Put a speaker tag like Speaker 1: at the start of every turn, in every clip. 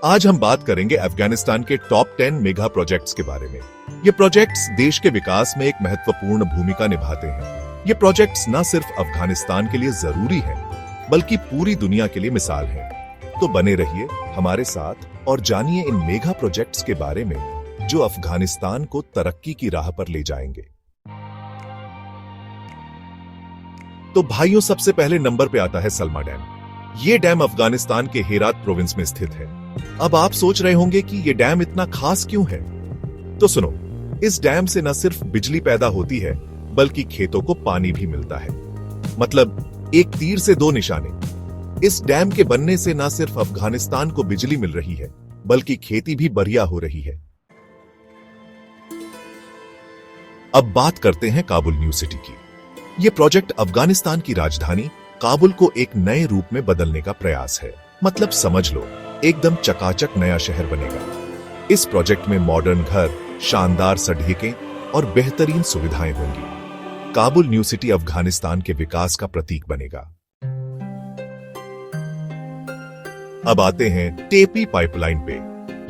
Speaker 1: आज हम बात करेंगे अफगानिस्तान के टॉप 10 मेगा प्रोजेक्ट्स के बारे में। ये प्रोजेक्ट्स देश के विकास में एक महत्वपूर्ण भूमिका निभाते हैं। ये प्रोजेक्ट्स न सिर्फ अफगानिस्तान के लिए जरूरी हैं, बल्कि पूरी दुनिया के लिए मिसाल हैं। तो बने रहिए हमारे साथ और जानिए इन मेगा प्रोजेक्ट्स के बारे में जो अफगानिस्तान को तरक्की की राह पर ले जाएंगे। तो भाइयों, सबसे पहले नंबर पे आता है सलमा डैम। ये डैम अफगानिस्तान के हेरात प्रोविंस में स्थित है। अब आप सोच रहे होंगे कि ये डैम इतना खास क्यों है? तो सुनो, इस डैम से न सिर्फ बिजली पैदा होती है, बल्कि खेतों को पानी भी मिलता है। मतलब एक तीर से दो निशाने। इस डैम के बनने से न सिर्फ अफगानिस्तान को बिजली मिल रही है, बल्कि खेती भी बढ़िया हो रही है। अब बात करते हैं काबुल न्यू सिटी की। यह प्रोजेक्ट अफगानिस्तान की राजधानी काबुल को एक नए रूप में बदलने का प्रयास है। मतलब समझ लो, एकदम चकाचक नया शहर बनेगा। इस प्रोजेक्ट में मॉडर्न घर, शानदार सड़कें और बेहतरीन सुविधाएं होंगी। काबुल न्यू सिटी अफगानिस्तान के विकास का प्रतीक बनेगा। अब आते हैं टेपी पाइपलाइन पे।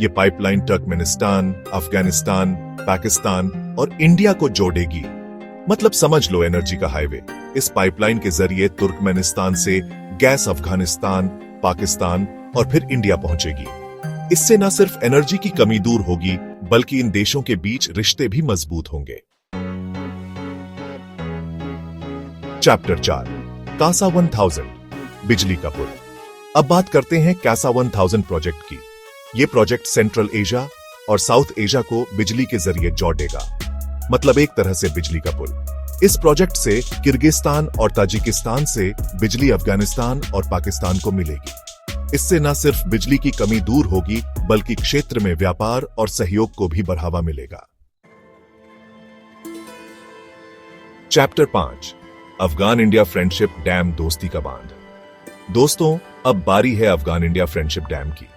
Speaker 1: ये पाइपलाइन तुर्कमेनिस्तान, अफगानिस्तान, पाकिस्तान और इंडिया को जोड़ेगी। मतलब समझ लो, एनर्जी का हाईवे। इस पाइपलाइन के जरिए तुर्कमेनिस्तान से गैस अफगानिस्तान, पाकिस्तान और फिर इंडिया पहुंचेगी। इससे न सिर्फ एनर्जी की कमी दूर होगी, बल्कि इन देशों के बीच रिश्ते भी मजबूत होंगे। चैप्टर 4, कासा 1000, बिजली का पुल। अब बात करते हैं कासा 1000 प्रोजेक्ट की। यह प्रोजेक्ट सेंट्रल एशिया और साउथ एशिया को बिजली के जरिए जोड़ेगा। मतलब एक तरह से बिजली का पुल। इस प्रोजेक्ट से किर्गिस्तान और ताजिकिस्तान से बिजली अफगानिस्तान और पाकिस्तान को मिलेगी। इससे न सिर्फ बिजली की कमी दूर होगी, बल्कि क्षेत्र में व्यापार और सहयोग को भी बढ़ावा मिलेगा। Chapter 5, Afghan India friendship dam, दोस्ती का बांध। दोस्तों, अब बारी है अफगान इंडिया फ्रेंडशिप डैम की।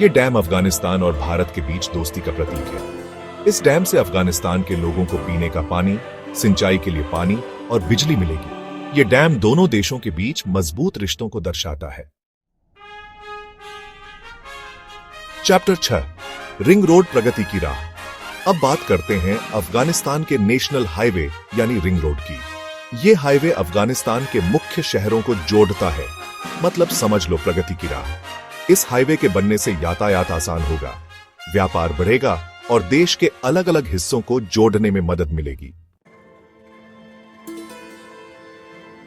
Speaker 1: यह डैम अफगानिस्तान और भारत के बीच दोस्ती का प्रतीक है। इस डैम से अफगानिस्तान के लोगों को पीने का पानी, सिंचाई के लिए पानी और बिजली मिलेगी। यह डैम दोनों देशों के बीच मजबूत रिश्तों को दर्शाता है। चैप्टर 6, रिंग रोड, प्रगति की राह। अब बात करते हैं अफगानिस्तान के नेशनल हाईवे यानी रिंग रोड की। यह हाईवे अफगानिस्तान के मुख्य शहरों को जोड़ता है। मतलब समझ लो, प्रगति की राह। इस हाईवे के बनने से यातायात आसान होगा, व्यापार बढ़ेगा और देश के अलग अलग हिस्सों को जोड़ने में मदद मिलेगी।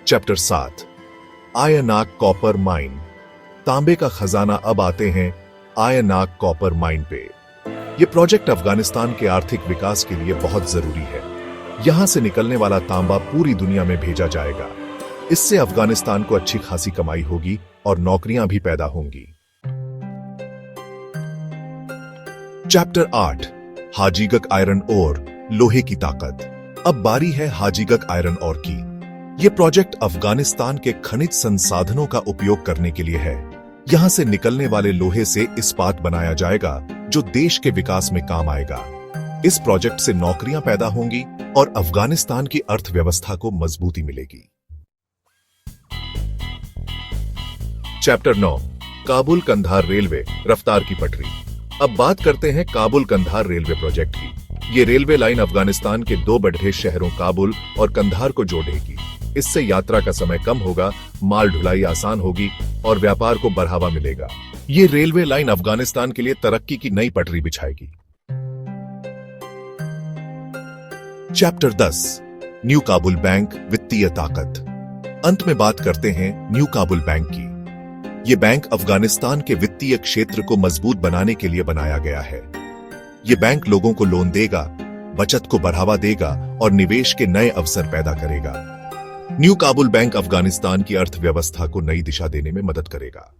Speaker 1: चैप्टर 7, आयनाक कॉपर माइन, तांबे का खजाना। अब आते हैं आयनाक कॉपर माइन पे। यह प्रोजेक्ट अफगानिस्तान के आर्थिक विकास के लिए बहुत जरूरी है। यहां से निकलने वाला तांबा पूरी दुनिया में भेजा जाएगा। इससे अफगानिस्तान को अच्छी खासी कमाई होगी और नौकरियां भी पैदा होंगी। चैप्टर 8, हाजीगक आयरन ओर, लोहे की ताकत। अब बारी है हाजीगक आयरन ओर की। यह प्रोजेक्ट अफगानिस्तान के खनिज संसाधनों का उपयोग करने के लिए है। यहां से निकलने वाले लोहे से इस्पात बनाया जाएगा, जो देश के विकास में काम आएगा। इस प्रोजेक्ट से नौकरियां पैदा होंगी और अफगानिस्तान की अर्थव्यवस्था को मजबूती मिलेगी। चैप्टर 9, काबुल कंधार रेलवे, रफ्तार की पटरी। अब बात करते हैं काबुल कंधार रेलवे प्रोजेक्ट की। ये रेलवे लाइन अफगानिस्तान के दो बड़े शहरों काबुल और कंधार को जोड़ेगी। इससे यात्रा का समय कम होगा, माल ढुलाई आसान होगी और व्यापार को बढ़ावा मिलेगा। ये रेलवे लाइन अफगानिस्तान के लिए तरक्की की नई पटरी बिछाएगी। चैप्टर 10, न्यू काबुल बैंक, वित्तीय ताकत। अंत में बात करते हैं न्यू काबुल बैंक की। ये बैंक अफगानिस्तान के वित्तीय क्षेत्र को मजबूत बनाने के लिए बनाया गया है। ये बैंक लोगों को लोन देगा, बचत को बढ़ावा देगा और निवेश के नए अवसर पैदा करेगा। न्यू काबुल बैंक अफगानिस्तान की अर्थव्यवस्था को नई दिशा देने में मदद करेगा।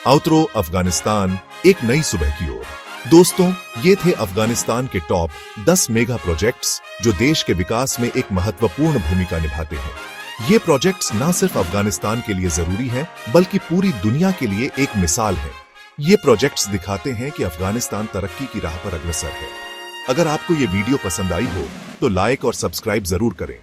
Speaker 1: आउटरो अफगानिस्तान, एक नई सुबह की ओर। दोस्तों, ये थे अफगानिस्तान के टॉप 10 मेगा प्रोजेक्ट्स जो देश के विकास में एक महत्वपूर्ण भूमिका निभाते हैं। ये प्रोजेक्ट्स न सिर्फ अफगानिस्तान के लिए जरूरी हैं, बल्कि पूरी दुनिया के लिए एक मिसाल है। ये प्रोजेक्ट्स दिखाते हैं कि अफगानिस्तान तरक्की की राह पर अग्रसर है। अगर आपको ये वीडियो पसंद आई हो तो लाइक और सब्सक्राइब जरूर करें।